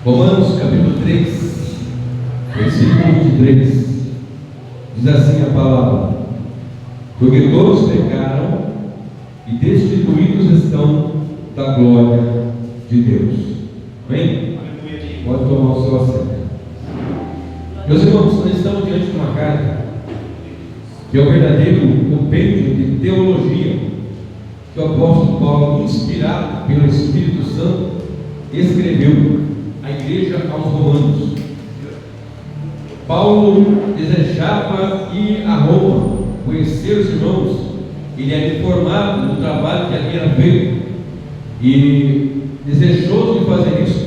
Romanos capítulo 3, versículo 23, diz assim a palavra: porque todos pecaram e destituídos estão da glória de Deus. Amém? Pode tomar o seu assento. Meus irmãos, nós estamos diante de uma carta que é o verdadeiro compêndio de teologia que o apóstolo Paulo, inspirado pelo Espírito Santo, escreveu à igreja aos Romanos. Paulo desejava ir a Roma, conhecer os irmãos. Ele era informado do trabalho que ali era feito e desejoso de fazer isso.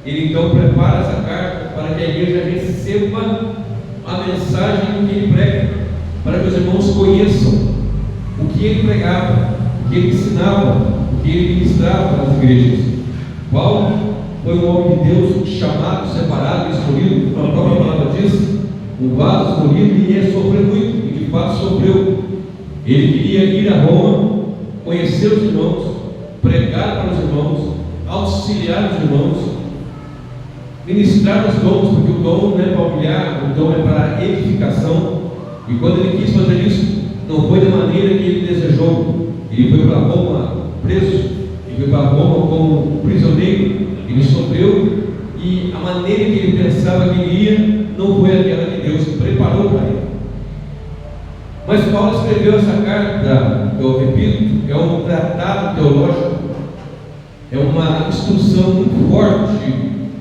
Ele então prepara essa carta para que a igreja receba a mensagem que ele prega, para que os irmãos conheçam o que ele pregava, o que ele ensinava, o que ele ministrava nas igrejas. Paulo foi um homem de Deus chamado, separado, escolhido, como a própria palavra diz, um vaso escolhido, e ia sofrer muito, e de fato sofreu. Ele queria ir a Roma, conhecer os irmãos, pregar para os irmãos, auxiliar os irmãos, ministrar os dons, porque o dom não é para humilhar, o dom é para edificação. E quando ele quis fazer isso, não foi da maneira que ele desejou. Ele foi para Roma preso, ele foi para Roma como prisioneiro, ele sofreu, e a maneira que ele pensava que ele ia não foi aquela que Deus preparou para ele. Mas Paulo escreveu essa carta, eu repito, é um tratado teológico, é uma instrução muito forte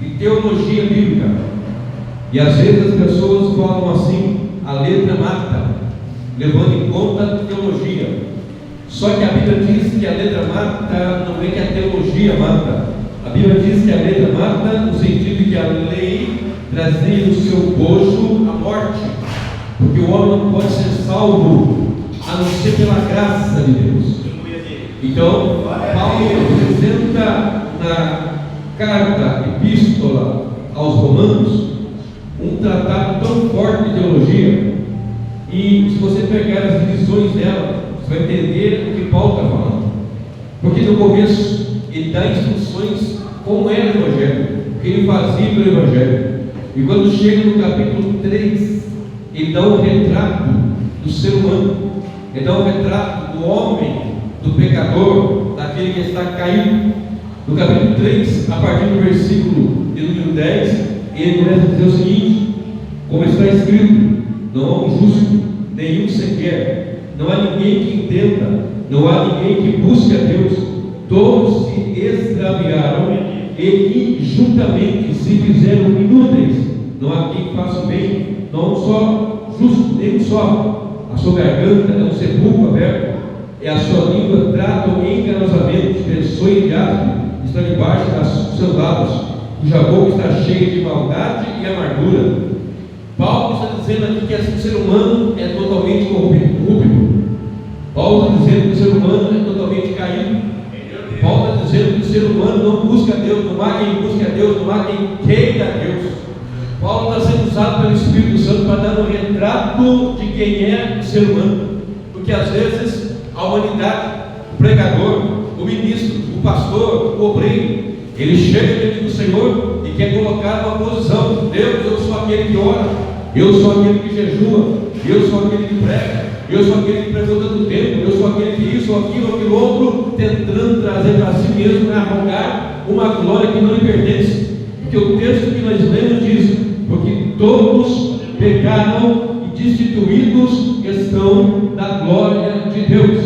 de teologia bíblica. E às vezes as pessoas falam assim: a letra mata, levando em conta a teologia. Só que a Bíblia diz que a letra mata, não é que a teologia mata. A Bíblia diz que a letra mata no sentido de que a lei trazia no seu bojo a morte, porque o homem não pode ser salvo a não ser pela graça de Deus. Então, Paulo apresenta na carta, epístola aos Romanos, um tratado tão forte de teologia, e se você pegar as divisões dela, você vai entender o que Paulo está falando. Porque no começo ele dá instruções como era o Evangelho, o que ele fazia pelo Evangelho. E quando chega no capítulo 3, ele dá um retrato do ser humano, ele dá um retrato do homem, do pecador, daquele que está caído. No capítulo 3, a partir do versículo de número 10, ele começa a dizer o seguinte: como está escrito, não há um justo, nenhum sequer, não há ninguém que entenda, não há ninguém que busque a Deus, todos se extraviaram e injustamente se fizeram inúteis, não há quem faça o bem, não há um só justo, nem um só. A sua garganta é um sepulcro aberto, e a sua língua trata enganosamente, pessoa de asno está debaixo dos seus lábios, cuja boca está cheia de maldade e amargura. Paulo está dizendo aqui que o ser humano é totalmente corrupto. Paulo está dizendo que o ser humano é totalmente caído. Paulo está dizendo que o ser humano não busca a Deus, não há quem busque a Deus, não há quem queira a Deus. Paulo está sendo usado pelo Espírito Santo para dar um retrato de quem é o ser humano, porque às vezes a humanidade, o pregador, o ministro, o pastor, o obreiro, ele chega diante do Senhor e quer colocar uma posição: Deus, eu sou aquele que ora, eu sou aquele que jejua, eu sou aquele que prega, eu sou aquele que pregou tanto tempo, eu sou aquele que isso, aquilo, aquilo outro, tentando trazer para si mesmo, arrogar uma glória que não lhe pertence. Porque o texto que nós lemos diz: porque todos pecaram e destituídos estão da glória de Deus.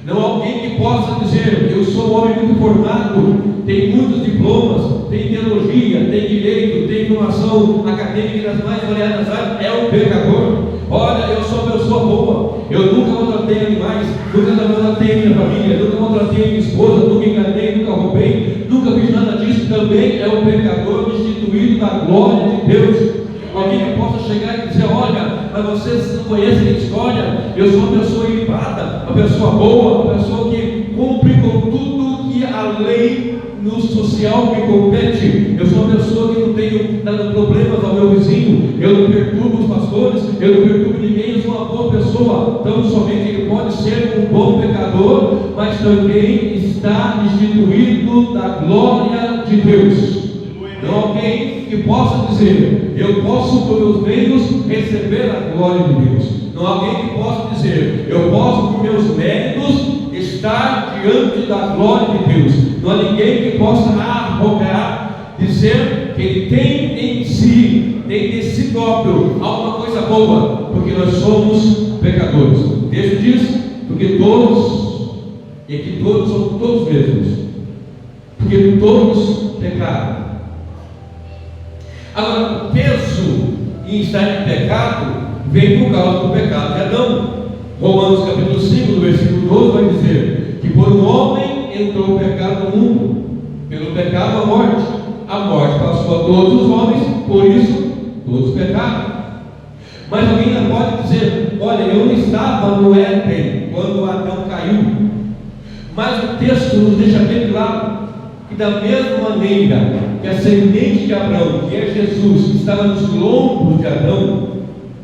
Não há alguém que possa dizer: eu sou um homem muito formado, tenho muitos diplomas, tenho teologia, tenho direito, tenho formação acadêmica das mais variadas áreas. É um pecador. Olha, eu sou uma pessoa boa, eu nunca maltratei animais, nunca maltratei minha família, nunca maltratei minha esposa, nunca enganei, nunca roubei, nunca fiz nada disso. Também é um pecador destituído da glória de Deus. Alguém que possa chegar e dizer: olha, mas vocês não conhecem a história, eu sou uma pessoa ilibada, uma pessoa boa, uma pessoa que cumpre com tudo que a lei no social me compete. Eu sou uma pessoa que não tenho dado problemas ao meu vizinho, eu não perturbo os pastores, eu não perturbo ninguém, eu sou uma boa pessoa. Então somente ele pode ser um bom pecador, mas também está destituído da glória de Deus. Não há alguém que possa dizer: eu posso por meus meios receber a glória de Deus. Não há alguém que possa dizer: eu posso por meus méritos estar diante da glória de Deus. Não há ninguém que possa arrogar, dizer que ele tem em si, tem em si próprio alguma coisa boa, porque nós somos pecadores. O texto diz: porque todos, e aqui todos são todos mesmos, porque todos pecaram. Agora, o peso em estar em pecado vem por causa do pecado de Adão. Romanos capítulo 5, no versículo 12, vai dizer que por um homem entrou o pecado no mundo, pelo pecado a morte passou a todos os homens, por isso todos pecaram. Mas alguém ainda pode dizer: olha, eu não estava no Éden quando Adão caiu. Mas o texto nos deixa bem claro que da mesma maneira que a semente de Abraão, que é Jesus, que estava nos lombos de Adão,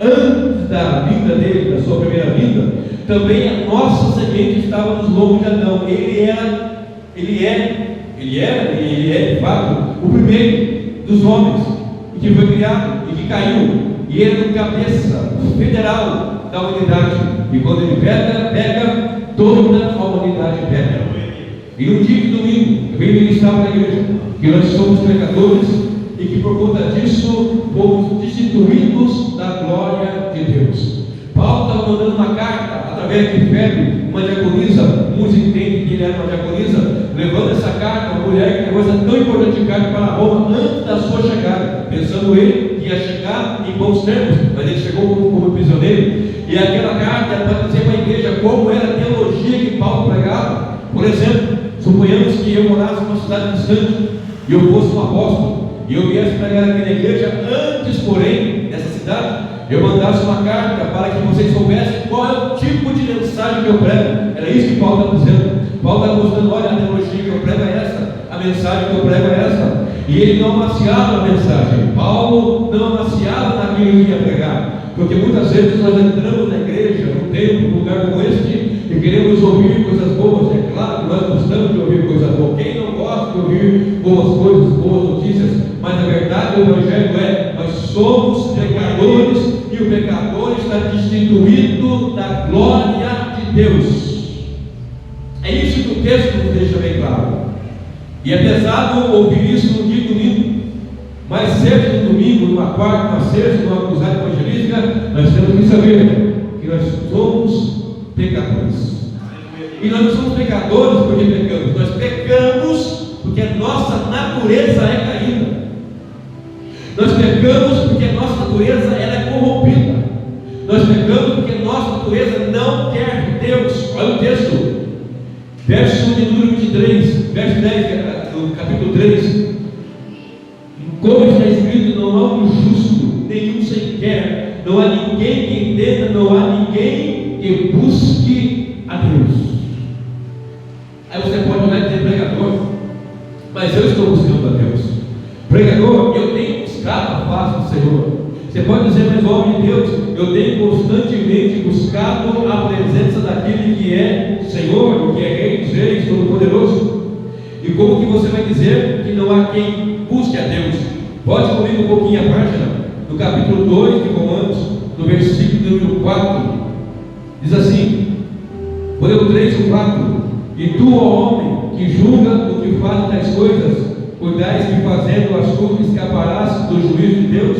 antes da vinda dele, da sua primeira vinda, também a nossa semente estava nos lombos de Adão. Ele é de fato o primeiro dos homens, e que foi criado e que caiu, e ele é o cabeça federal da humanidade, e quando ele pega, toda a humanidade pega. E um dia de domingo, eu venho ministrar para a igreja que nós somos pecadores e que por conta disso fomos destituídos da glória de Deus. Paulo estava mandando uma carta através de Febe, uma diaconisa, muitos entendem que ele era uma diaconisa, levando essa carta, uma mulher que coisa tão importante de carta para Roma antes da sua chegada, pensando ele que ia chegar em bons termos, mas ele chegou como prisioneiro. E aquela carta era para dizer para a igreja como era a teologia que Paulo pregava. Por exemplo, suponhamos que eu morasse numa cidade distante e eu fosse um apóstolo e eu viesse pregar aqui na igreja. Antes, porém, dessa cidade, eu mandasse uma carta para que vocês soubessem qual é o tipo de mensagem que eu prego. Era isso que Paulo está dizendo. Paulo está mostrando: olha, a teologia que eu prego é essa, a mensagem que eu prego é essa. E ele não amaciava a mensagem. Paulo não amaciava naquilo que ia pregar, porque muitas vezes nós entramos na igreja, no templo, num lugar como este, e queremos ouvir coisas boas. É claro que nós gostamos de ouvir coisas boas. Quem não gosta de ouvir boas coisas, boas notícias? Mas na verdade o Evangelho é: nós somos pecadores e o pecador está destituído da glória de Deus. É isso que o texto nos deixa bem claro. E é pesado ouvir isso no dia de domingo, mas seja no domingo, numa quarta, numa sexta, numa cruzada evangelística, nós temos que saber que nós somos pecadores. E nós não somos pecadores porque pecamos, nós pecamos porque a nossa natureza é caída. Nós pecamos porque a nossa natureza ela é corrompida. Nós pecamos porque a nossa natureza não quer Deus. Olha o texto, verso de número 23, verso 10, do capítulo 3. Como está escrito: não há um justo, nenhum sequer, não há ninguém que entenda, não há ninguém que busque a Deus. Aí você pode olhar e dizer: pregador, mas eu estou buscando a Deus. Pregador, eu tenho buscado a face do Senhor. Você pode dizer: mas homem de Deus, eu tenho constantemente buscado a presença daquele que é Senhor, que é Rei dos Reis, Todo-Poderoso. E como que você vai dizer que não há quem busque a Deus? Volte comigo um pouquinho a página, no capítulo 2 de Romanos, no versículo número 4, diz assim, Romanos 3, 4: e tu, ó homem, que julga o que faz tais coisas, cuidais que fazendo as coisas escaparás do juízo de Deus?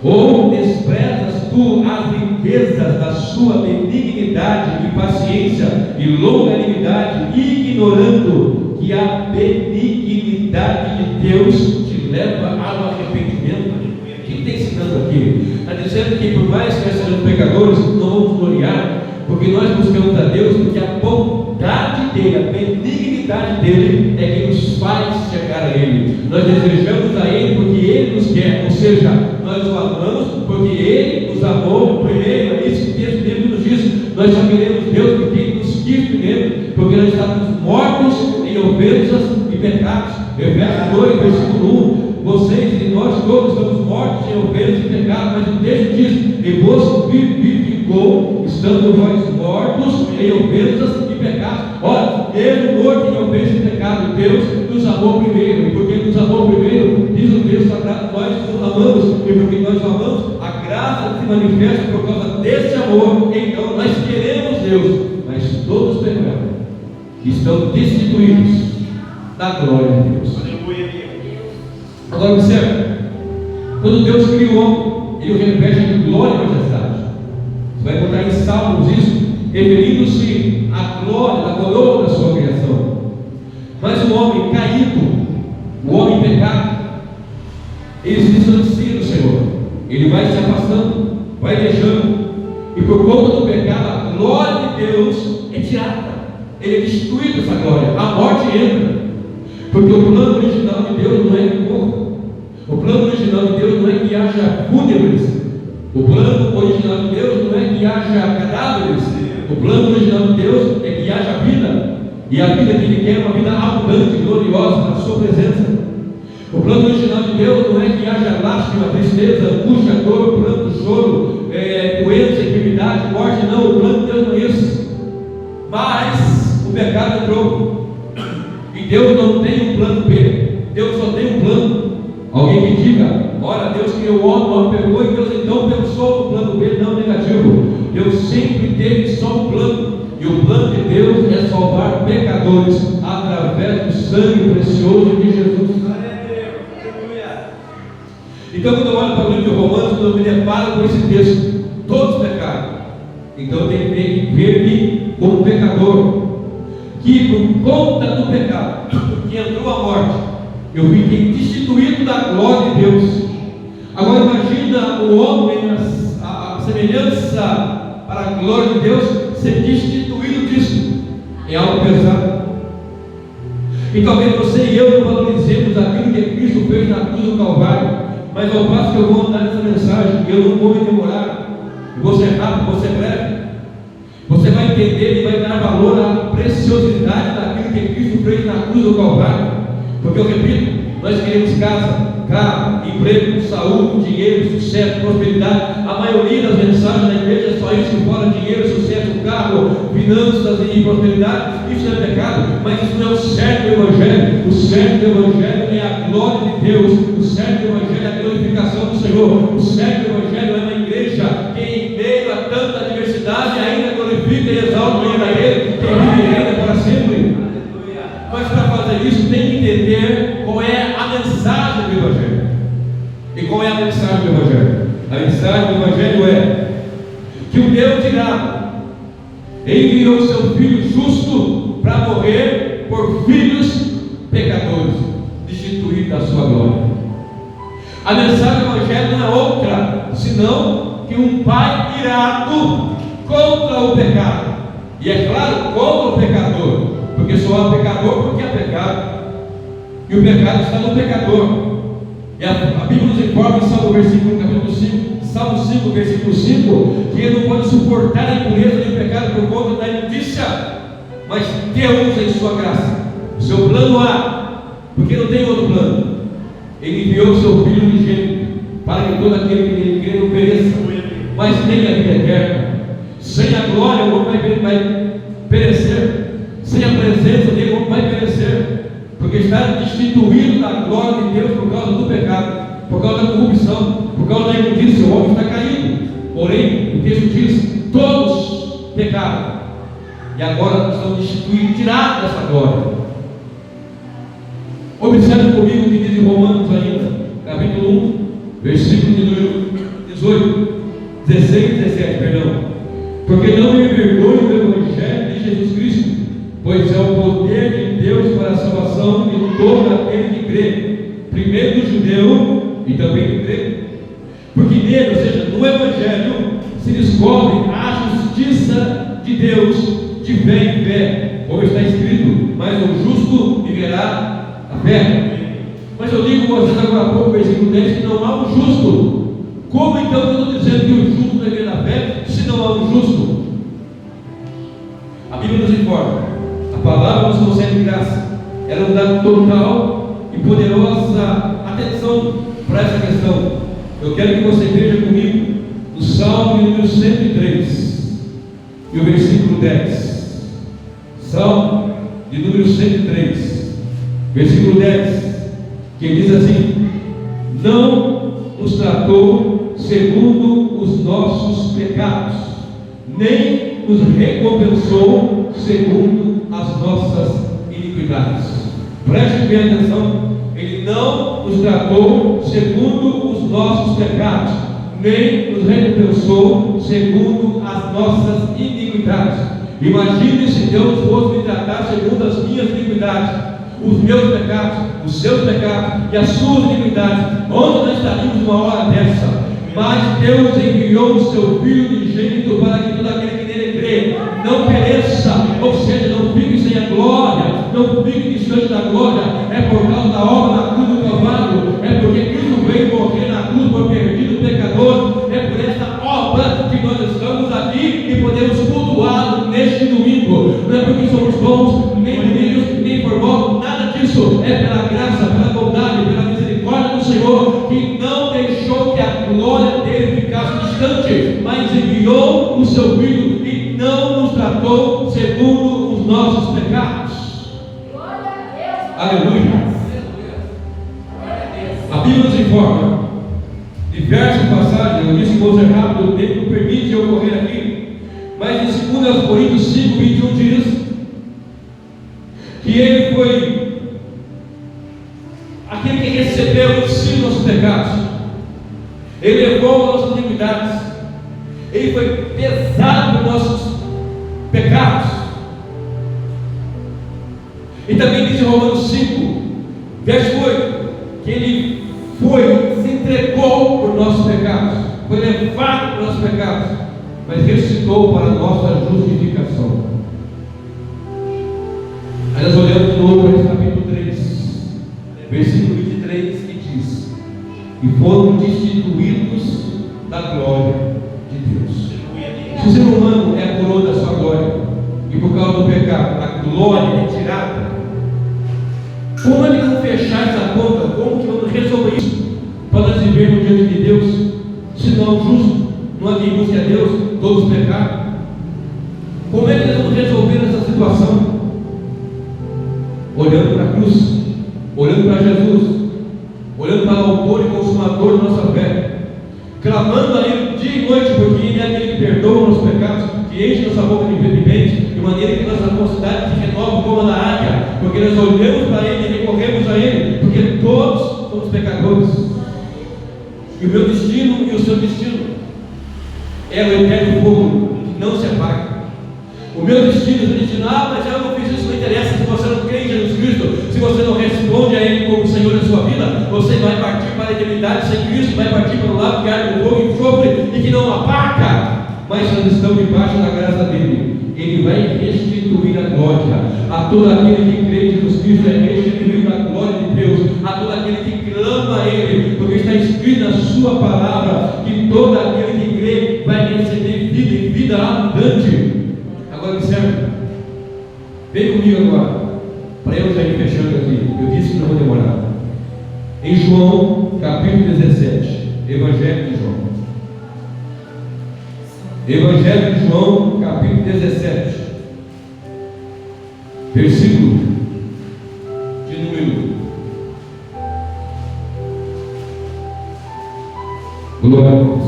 Ou desprezas tu as riquezas da sua benignidade e paciência e longanimidade, ignorando que a benignidade de Deus te leva ao arrependimento? O que está ensinando aqui? Está dizendo que por mais que nós sejamos pecadores, não vamos gloriar, porque nós buscamos a Deus, porque a bondade dele, a benignidade dele é que nos faz chegar a Ele. Nós desejamos a Ele porque Ele nos quer, ou seja, nós o amamos porque Ele nos amou primeiro. É isso que o texto bíblico nos diz. Nós só queremos Deus porque Ele nos quis primeiro, porque nós estávamos mortos em ofensas e pecados. Efésios 2, versículo 1: vocês e nós todos estamos mortos em ofensas e pecados, mas o texto diz: e vos vivificou, estando nós mortos em ofensas e pecados. Ora, mesmo morto em ofensa e pecado, Deus nos amou primeiro, e porque nos amou primeiro, diz o texto sagrado, nós nos amamos, e porque nós o amamos, a graça se manifesta por causa desse amor. Então nós queremos Deus, mas todos pecaram, estão destituídos da glória de Deus. Agora observe, quando Deus cria o homem, Ele reveste de glória e majestade. Você vai encontrar em Salmos isso, referindo-se à glória, à coroa da sua criação. Mas o homem caído, o homem pecado, ele se distancia do Senhor, ele vai se afastando, vai deixando, e por conta do pecado, a glória de Deus é tirada, ele é destituído essa glória, a morte entra, porque o plano original de Deus não é que morra, o plano original de Deus não é que haja fúnebres, o plano original de Deus não é que haja cadáveres, o plano original de Deus é que haja vida, e a vida que Ele quer é uma vida abundante, gloriosa, na sua presença. O plano original de Deus não é que haja lástima, tristeza, angústia, dor, pranto, choro, doença, enfermidade, morte, não, o plano de Deus não é isso. Mas o pecado entrou, e Deus não tem um plano B, Deus só tem um plano. Alguém que diga, ora, Deus criou o homem, o homem pegou, e Deus então pensou no plano B, não negativo. Deus sempre teve só um plano, e o plano de Deus é salvar pecadores através do sangue precioso de Jesus. Então, quando eu olho para o livro de Romanos, quando eu me deparo com esse texto, todos pecaram. Então eu tenho que ver-me como pecador, que por conta do pecado que entrou a morte, eu fiquei destituído da glória de Deus. Agora imagina o homem, a semelhança para a glória de Deus, ser destituído disso. É algo pesado. E talvez você e eu não valorizemos aquilo que Cristo fez na cruz do Calvário. Mas ao passo que eu vou mandar essa mensagem, eu não vou me demorar, eu vou ser rápido, vou ser breve. Você vai entender e vai dar valor à preciosidade daquilo que Cristo fez na cruz do Calvário. Porque eu repito, nós queremos casa, carro, emprego, saúde, dinheiro, sucesso, prosperidade. A maioria das mensagens da igreja é só isso que fala: dinheiro, sucesso, carro, finanças e prosperidade. Isso é pecado, mas isso não é o certo do Evangelho. O certo do Evangelho é a glória de Deus. O certo do Evangelho é a glorificação do Senhor. O certo do Evangelho é uma igreja que em meio a tanta diversidade ainda glorifica e exalta o nome dele, que vive e reina para sempre. Mas para fazer isso tem que entender qual é a mensagem do Evangelho. E qual é a mensagem do Evangelho? A mensagem do Evangelho é que o Deus irado enviou seu Filho justo para morrer por filhos pecadores, destituídos da sua glória. A mensagem do Evangelho não é outra senão que um Pai irado contra o pecado, e é claro, contra o pecador, porque só há pecador porque há pecado, e o pecado está no pecador. E a Bíblia nos informa em Salmo 5, versículo 5, que ele não pode suportar a impureza nem o pecado por conta da imundícia, mas Deus, em sua graça, o seu plano A, porque não tem outro plano, ele enviou o seu Filho unigênito para que todo aquele que nele crê não pereça, mas tenha a vida eterna. Sem a glória o homem vai perecer, sem a presença dele o homem vai perecer, porque está destituído da glória de Deus por causa do pecado, por causa da corrupção, por causa da imundícia. O homem está caído. Porém, o texto diz: todos pecaram e agora estão destituídos, tirados dessa glória. Observe comigo o que diz em Romanos ainda, capítulo 1, versículo 16 e 17, perdão. Porque não me envergonho do Evangelho de Jesus Cristo, pois é o poder de Deus para a salvação de todo aquele que crê, primeiro do judeu e também do grego. Porque nele, ou seja, no Evangelho, se descobre a justiça de Deus de fé em fé, como está escrito: mas o justo viverá a fé. Mas eu digo com vocês agora há pouco, versículo 10, que não há um justo. Como então eu estou dizendo que o justo viverá a fé, se não há um justo? A Bíblia nos informa, a palavra nos concede graça, ela nos dá total e poderosa atenção para essa questão. Eu quero que você veja comigo no Salmo número 103 e o versículo 10. Salmo número 103, versículo 10, que diz assim: não nos tratou segundo os nossos pecados, nem nos recompensou segundo as nossas iniquidades. Preste bem atenção. Ele não nos tratou segundo os nossos pecados, nem nos recompensou segundo as nossas iniquidades. Imagine se Deus fosse me tratar segundo as minhas iniquidades, os meus pecados, os seus pecados e as suas iniquidades. Onde nós estaríamos numa hora dessa? Mas Deus enviou o seu Filho unigênito para que todo aquele que nele crê não pereça, ou seja, não fique sem a glória, não fique distante da glória. É por causa da obra na cruz do Calvário, é porque Cristo veio morrer na cruz por perdido pecador, é por essa obra que nós estamos aqui e podemos cultuá-lo neste domingo. Não é porque somos bons, nem bonitos, nem formosos, nada disso. É pela graça, pela bondade, pela misericórdia do Senhor, que não deixou que a glória dele ficasse distante, mas enviou o seu Filho e não nos tratou segundo os nossos pecados. Aleluia. A Bíblia nos informa diversas passagens. Eu disse que vou ser rápido, o tempo permite eu correr aqui, mas em 2 Coríntios 5, 21 diz que ele foi aquele que recebeu em si nossos pecados, ele levou nossas iniquidades, ele foi pesado por nossos pecados. E também diz em Romanos 5, verso 8, que ele se entregou por nossos pecados, foi levado por nossos pecados, mas ressuscitou para a nossa justificação. Aí nós olhamos de novo para esse capítulo 3, versículo 23, que diz: e foram destituídos da glória de Deus. Se o ser humano é a coroa da sua glória, e por causa do pecado a glória é tirada, como ele não fechar essa conta? Como que vamos resolver isso para nós vivermos diante de Deus? Se não justo, não há quem busque a Deus, todos pecaram. Como é que nós vamos resolver essa situação? Olhando para a cruz, olhando para Jesus, olhando para o autor e consumador da nossa fé, clamando a Ele dia e noite, porque Ele é aquele que perdoa os nossos pecados, que enche nossa boca de bem, de maneira que nossa mocidade se renova como a da águia, porque nós olhamos para Ele e recorremos a Ele, porque todos somos pecadores. E o meu destino e o seu destino é o eterno fogo que não se apaga. O meu destino e o seu destino: mas eu não fiz isso, não interessa. Se você não crê em Jesus Cristo, se você não responde a Ele como Senhor da sua vida, você vai partir para a eternidade sem Cristo, vai partir para o lado que arde com fogo e enxofre e que não apaga. Mas nós estamos debaixo da graça dele. Ele vai restituir a glória a todo aquele que crê em Jesus Cristo, é restituir a glória de Deus a todo aquele que clama a Ele, porque está escrito na sua palavra que todo aquele que crê vai receber vida e vida abundante. Agora observe, vem comigo agora, para eu já ir fechando aqui. Eu disse que não vou demorar. Em João capítulo 17, Evangelho de João. Evangelho de João, capítulo 17, versículo de número, glória a Deus,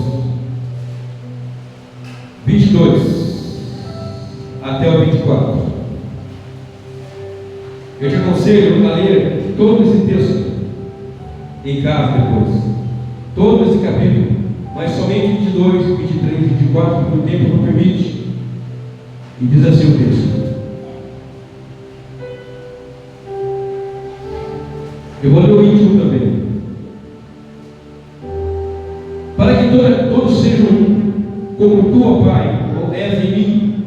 22 até o 24. Eu te aconselho a ler todo esse texto em casa depois, todo esse capítulo, mas somente 22, 23, 24, porque o tempo não permite. E diz assim o texto. Eu vou ler o 21 também. Para que todos sejam um, como tu, ó Pai, és em mim,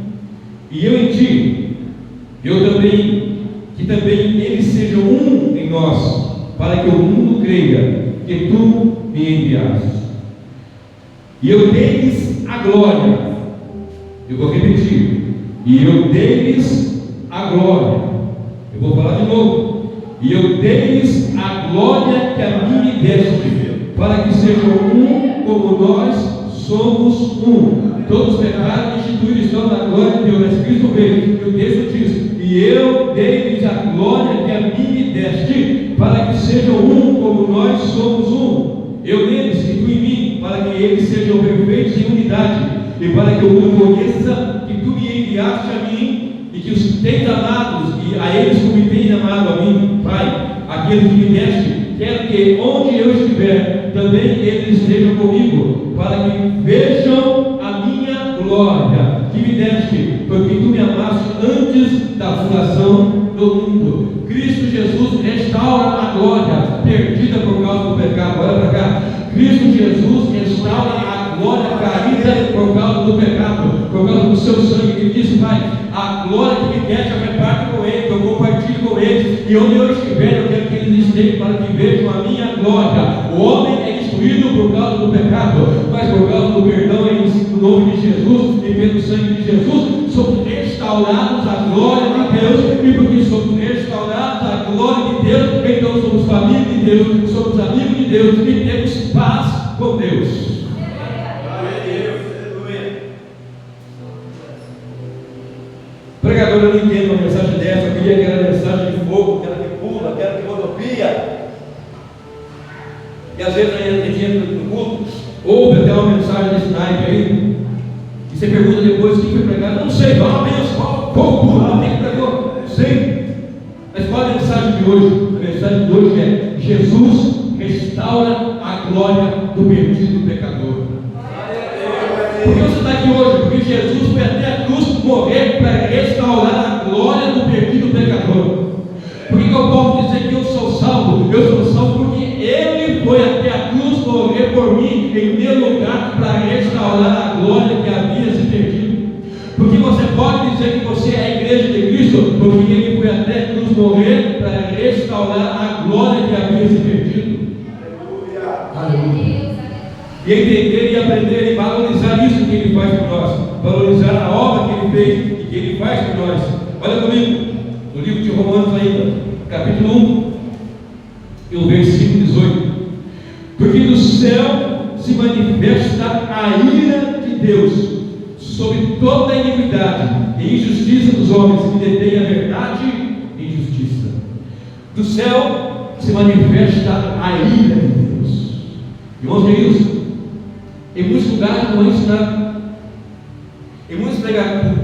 e eu em ti, eu também, que também eles sejam um em nós, para que o mundo creia que tu me enviaste. E eu dei-lhes a glória. Eu vou repetir. E eu dei-lhes a glória. Eu vou falar de novo. E eu dei-lhes a glória que a mim me deste, para que sejam um como nós somos um. todos pecaram e instituídos estão na glória de Deus. Mas Cristo veio, e o texto diz: e eu dei-lhes a glória que a mim me deste, para que sejam um como nós somos um. Eu neles e tu em mim, para que eles sejam perfeitos em unidade, e para que o mundo conheça que tu me enviaste a mim, e que os tens amados, e a eles como me tens amado a mim, Pai, aqueles que me deste. Quero que onde eu estiver, também eles estejam comigo, para que vejam a minha glória que me deste, porque tu me amaste antes da fundação do mundo. Cristo Jesus restaura a glória perdida por causa do pecado. Olha para cá. Cristo Jesus restaura a glória caída por causa do pecado, por causa do seu sangue. Ele diz: Pai, a glória que me deste eu reparto com eles, eu compartilho com eles, e onde eu estiver eu quero que eles estejam, para que vejam a minha glória. O homem é destruído por causa do pecado, mas por causa do perdão no nome de Jesus e pelo sangue de Jesus somos restaurados à glória de Deus. E porque somos restaurados à glória de Deus, então somos família de Deus, somos amigos de Deus e temos paz com Deus. Pregador, eu não entendo uma mensagem dessa. Eu queria aquela mensagem de fogo, aquela que pula, aquela que rodopia. E às vezes a gente entra no culto, ouve até uma mensagem desse naipe aí, e você pergunta depois o que foi pregado. Não sei, fala bem, qual culto, tem que pregar? Não sei. Mas qual a mensagem de hoje? A mensagem de hoje é: Jesus restaura a glória do perdido pecador. Por que você está aqui hoje? Porque Jesus foi até a cruz morrer para restaurar a glória do perdido pecador. Por que eu posso dizer que eu sou salvo? Eu sou salvo porque Ele foi até a cruz morrer por mim, em meu lugar, para restaurar a glória que havia se perdido. Porque você pode dizer que você é a igreja de Cristo, porque Ele foi até a cruz morrer para restaurar a glória que havia se perdido. Aleluia. E entender e aprender e valorizar isso que Ele faz por nós, valorizar a obra que Ele fez e que Ele faz por nós. Olha comigo, no livro de Romanos ainda, capítulo 1, e o versículo 18: porque do céu se manifesta a ira de Deus sobre toda a iniquidade e injustiça dos homens que detêm a verdade e justiça. Do céu se manifesta a ira de Deus. Irmãos queridos, em muitos lugares não é ensinado, em muitos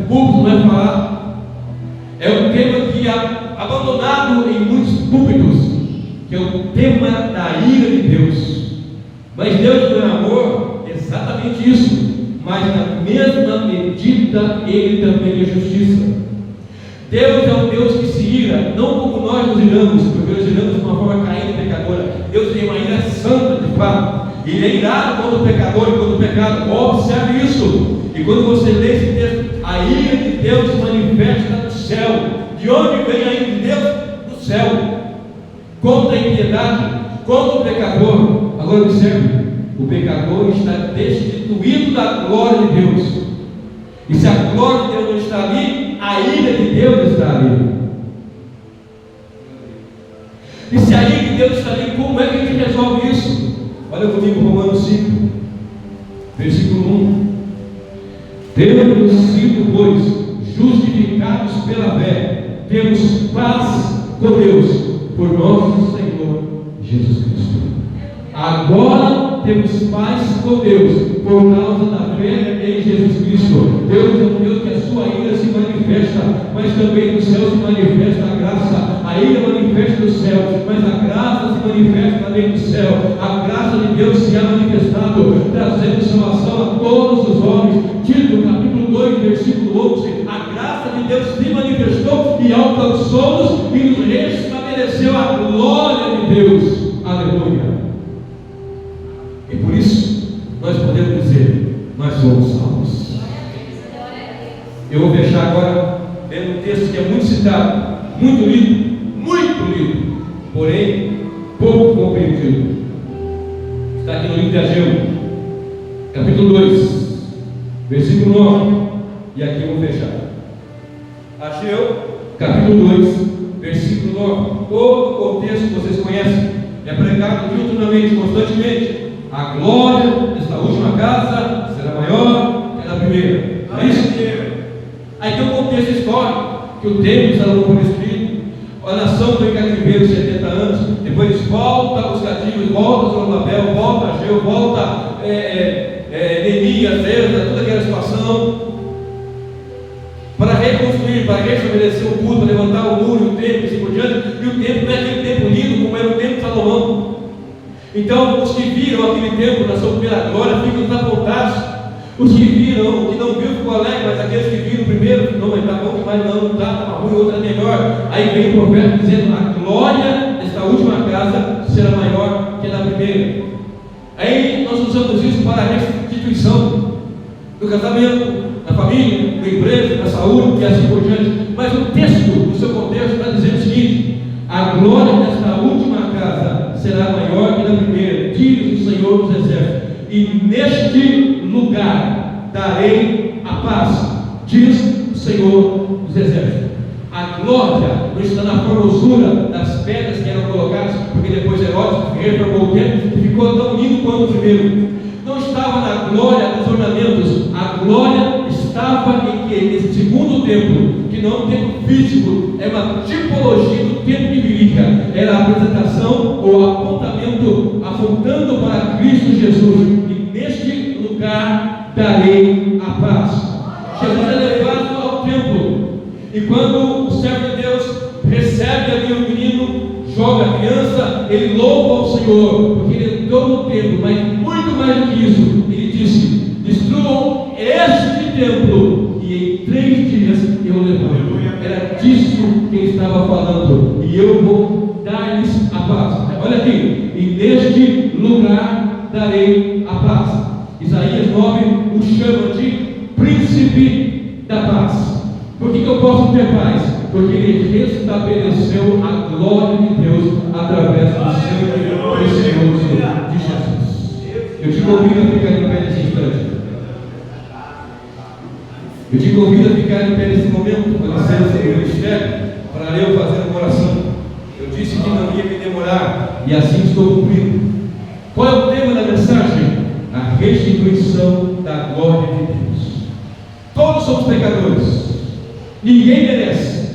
púlpitos não é falado. É um tema que é abandonado em muitos púlpitos, que é o tema da ira de Deus. Mas Deus não é amor, exatamente isso. Mas na mesma medida Ele também é justiça. Deus é um Deus que se ira, não como nós nos iramos, porque nós iramos de uma forma caída e pecadora. Deus tem uma ira santa de fato. Ele é irado contra o pecador e contra o pecado. Observe isso. E quando você lê esse texto, a ira de Deus se manifesta no céu. De onde vem a ira de Deus? Do céu. Contra a impiedade, contra o pecador. Agora observe, o pecador está destituído da glória de Deus. E se a glória de Deus não está ali, a ira de Deus está ali. E se a ira de Deus está ali, como é que a gente resolve isso? Olha comigo, Romanos 5, versículo 1. Tendo sido, pois, justificados pela fé, temos paz com Deus, por nosso Senhor Jesus Cristo. Agora temos paz com Deus, por causa da fé em Jesus Cristo. Deus é um Deus que a sua ira se manifesta, mas também no céu se manifesta a graça. A ira manifesta no céu, mas a graça se manifesta também no céu. A graça de Deus se é manifestado, trazendo salvação a todos os homens. Tito, capítulo 2, versículo 11. A graça de Deus se manifestou e alcançou-nos e nos restabeleceu a glória de Deus. Aleluia. E por isso nós podemos dizer: nós somos salvos. Eu vou fechar agora lendo um texto que é muito citado, muito lido, porém pouco compreendido. Está aqui no livro de Ageu, capítulo 2, versículo 9. E aqui eu vou fechar. Ageu, capítulo 2, versículo 9. Todo o contexto que vocês conhecem é pregado diuturnamente, constantemente. A glória desta última casa será maior que a da primeira. volta os cativos, volta Zorobabel, volta Ageu, volta Neemias, Ezra, toda aquela situação, para reconstruir, para restabelecer o culto, para levantar o muro, o templo, e assim por diante. E o templo não é aquele templo lindo como era o templo de Salomão. Então, os que viram aquele templo na sua primeira glória ficam desapontados. Os que viram, o que não viu ficou alegre, mas aqueles que viram primeiro, não, mas está bom demais, não está ruim, outra é melhor. Aí vem o profeta dizendo: a glória desta última casa será maior que a da primeira. Aí nós usamos isso para a restituição do casamento, da família, do emprego, da saúde e assim por diante. Mas o texto, no seu contexto, está dizendo o seguinte: a glória desta última casa será maior que a da primeira, diz o Senhor dos Exércitos, e neste lugar darei a paz, diz o Senhor dos Exércitos. A glória não está na formosura das pedras que eram colocadas, porque depois Herodes reformou o templo e ficou tão lindo quanto o primeiro. Não estava na glória dos ornamentos, a glória estava em que esse segundo templo, que não é um templo físico, é uma tipologia do templo de Virícia, era a apresentação ou apontamento, apontando para Cristo Jesus. E neste lugar darei a paz. Jesus é levado ao templo, e quando o servo de Deus recebe ali o menino, joga a criança, ele louva ao Senhor, porque ele entrou no templo. Mas muito mais do que isso, ele disse: destruam este templo e em 3 dias eu levanto. Era disso que ele estava falando, e eu vou dar-lhes a paz. Olha aqui: e neste lugar darei a paz. Isaías 9 o chama de príncipe da paz. Por que eu posso ter paz? Porque ele restabeleceu a glória de Deus através do seu precioso de Jesus. Eu te convido a ficar em pé nesse instante. Eu te convido a ficar em pé nesse momento, com licença do ministério, para eu fazer uma oração. Eu disse que não ia me demorar, e assim estou cumprindo. Qual é o tema da mensagem? A restituição da glória de Deus. Todos somos pecadores, ninguém merece,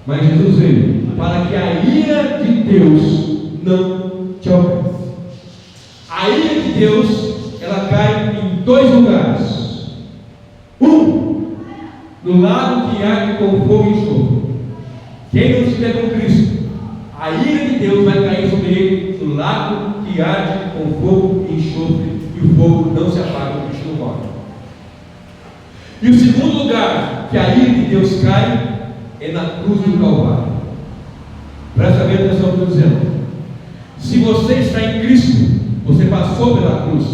mas Jesus veio para que a ira de Deus não te alcance. A ira de Deus, ela cai em 2 lugares: no lago que arde com fogo e enxofre. Quem não estiver com Cristo, a ira de Deus vai cair sobre ele no lago que arde com fogo e enxofre, e o fogo não se apaga, o bicho não morre. E o segundo lugar que a ira de Deus cai é na cruz do Calvário. Presta bem atenção no que eu estou dizendo. Se você está em Cristo, você passou pela cruz.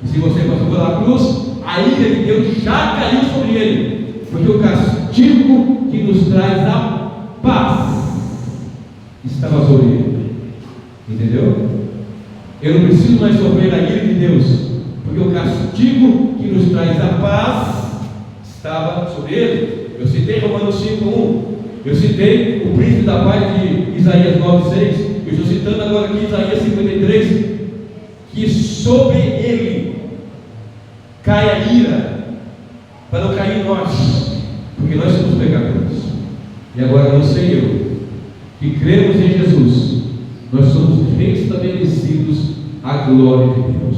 E se você passou pela cruz, a ira de Deus já caiu sobre ele, porque o castigo que nos traz a paz estava sobre ele. Entendeu? Eu não preciso mais sofrer a ira de Deus, porque o castigo que nos traz a paz estava sobre ele. Eu citei Romanos 5:1, eu citei o príncipe da paz de Isaías 9:6, eu estou citando agora aqui Isaías 53, que sobre ele cai a ira, para não cair em nós, porque nós somos pecadores. E agora não sei eu, que cremos em Jesus, nós somos restabelecidos à glória de Deus.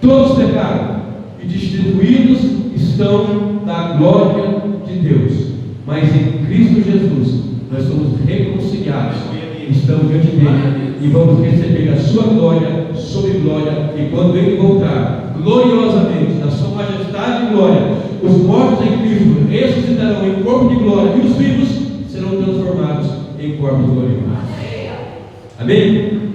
Todos pecaram e destituídos estão da glória de Deus, mas em Cristo Jesus nós somos reconciliados, estamos diante dele e vamos receber a sua glória sobre glória. E quando ele voltar gloriosamente na sua majestade e glória, os mortos em Cristo ressuscitarão em corpo de glória, e os vivos serão transformados em corpos gloriosos. Amém?